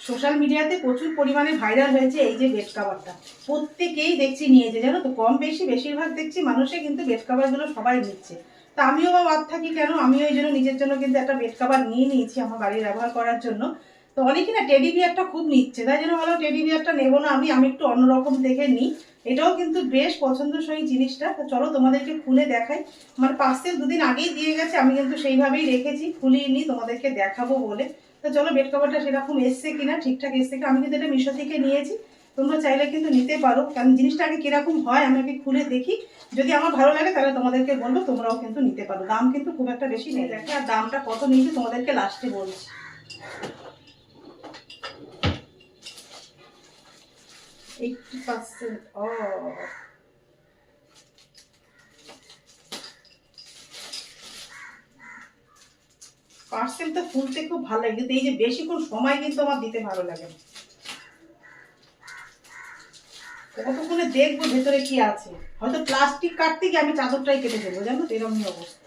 Social মিডিয়াতে প্রচুর পরিমাণে ভাইরাল হয়েছে এই যে বেড কাভারটা। প্রত্যেকেই দেখছি নিয়েছে, জানো তো, কম বেশি বেশিরভাগ দেখছি মানুষে কিন্তু বেড কাভারগুলো সবাই নিচ্ছে। তা আমিও বা বাদ থাকি কেন, আমিও এই জন্য নিজের জন্য কিন্তু একটা বেড কাভার নিয়ে নিয়েছি আমার বাড়ির ব্যবহার করার জন্য। তো অনেকে না টেডি বিয়ারটা খুব নিচ্ছে, তাই জন্য ভালো টেডি বিয়ারটা নেবো না, আমি একটু অন্যরকম দেখে নিই। এটাও কিন্তু বেশ পছন্দসই জিনিসটা। তো চলো তোমাদেরকে খুলে দেখাই। আমার পার্সেল দুদিন আগেই দিয়ে গেছে, আমি কিন্তু সেইভাবেই রেখেছি, খুলিনি তোমাদেরকে দেখাবো বলে। তো চলো বেড কভারটা সেরকম এসছে কিনা, ঠিকঠাক এসছে কিনা। আমি কিন্তু এটা মিশো থেকে নিয়েছি, তোমরা চাইলে কিন্তু নিতে পারো, কারণ জিনিসটা আগে কিরকম হয় আমি আগে খুলে দেখি, যদি আমার ভালো লাগে তাহলে তোমাদেরকে বলবো, তোমরাও কিন্তু নিতে পারো। দাম কিন্তু খুব একটা বেশি নেই, দেখে আর দামটা কত নিয়েছি তোমাদেরকে লাস্টে বলছি। 80% অফ। পার্সেলটা খুলতে খুব ভালো লাগে, কিন্তু এই যে বেশিক্ষণ সময় কিন্তু আমার দিতে ভালো লাগে না। কতক্ষণে দেখবো ভেতরে কি আছে, হয়তো প্লাস্টিক কাটতে গিয়ে আমি চাদরটাই কেটে দেবো, জানো তো, এরকমই অবস্থা।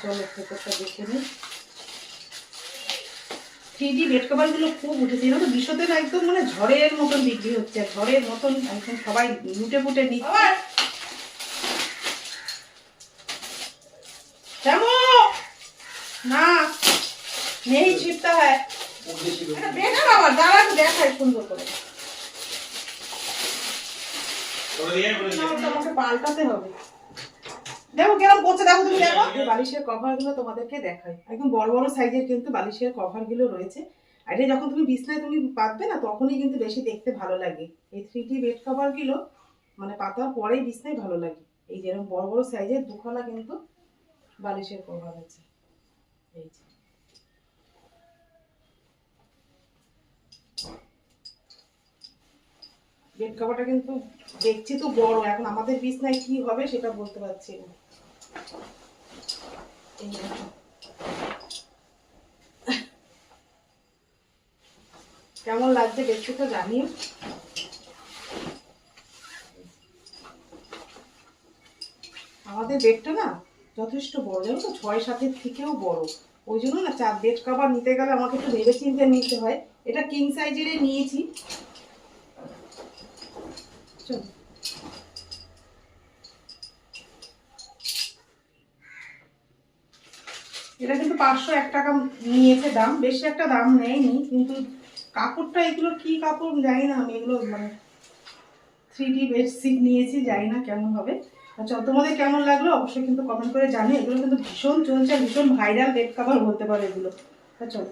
চলো ভেতরটা দেখে নিই। 3D বেড কভার গুলো খুব উঠেছে, জানো তো, বিশোতে একদম মানে ঝড়ের মতন বিক্রি হচ্ছে, ঝড়ের মতন একদম সবাই লুটে ফুটে নিচ্ছে। না নেই ছিটতে হয়, বেটা বাবা দাঁড়া তো দেখায় সুন্দর করে, আমাকে পাল্টাতে হবে। দেখো কেরকম করছে, দেখো তুমি দেখো। বালিশের কভার গুলো তোমাদেরকে দেখাই, একদম বড় বড় সাইজের কিন্তু বালিশের কভার গুলো রয়েছে। আর এটা যখন তুমি বিছনায় তুমি পাতবে না, তখনই কিন্তু বেশি দেখতে ভালো লাগে। এই 3D বেড কভার গুলো মানে পাতার পরেই বিছনায় ভালো লাগে। এই যেরকম বড় বড় সাইজের দুখানা কিন্তু বালিশের কভার আছে। এই যে বেড কভারটা কিন্তু দেখছি তো বড়, এখন আমাদের বিছনায় কি হবে সেটা বলতে পারছি না। কেমন লাগছে দেখছি তো জানিও। আমাদের বেডটা না যথেষ্ট বড়, জানো তো, 6-7-এর থেকেও বড়। ওই জন্য না বেড কভার নিতে গেলে আমাকে একটু ভেবে চিন্তে নিতে হয়। এটা কিং সাইজেরই নিয়েছি। এটা কিন্তু 501 টাকা নিয়েছে দাম, বেশি একটা দাম নেয়নি, কিন্তু কাপড়টা এগুলো কি কাপড় জানি না আমি, এগুলো মানে 3D বেডশিট নিয়েছি, জানি না কেমন হবে। আচ্ছা তোমাদের কেমন লাগলো অবশ্যই কিন্তু কমেন্ট করে জানিও। এগুলো কিন্তু ভীষণ চলছে, ভীষণ ভাইরাল বেড কভার বলতে পারো এগুলো। চলো।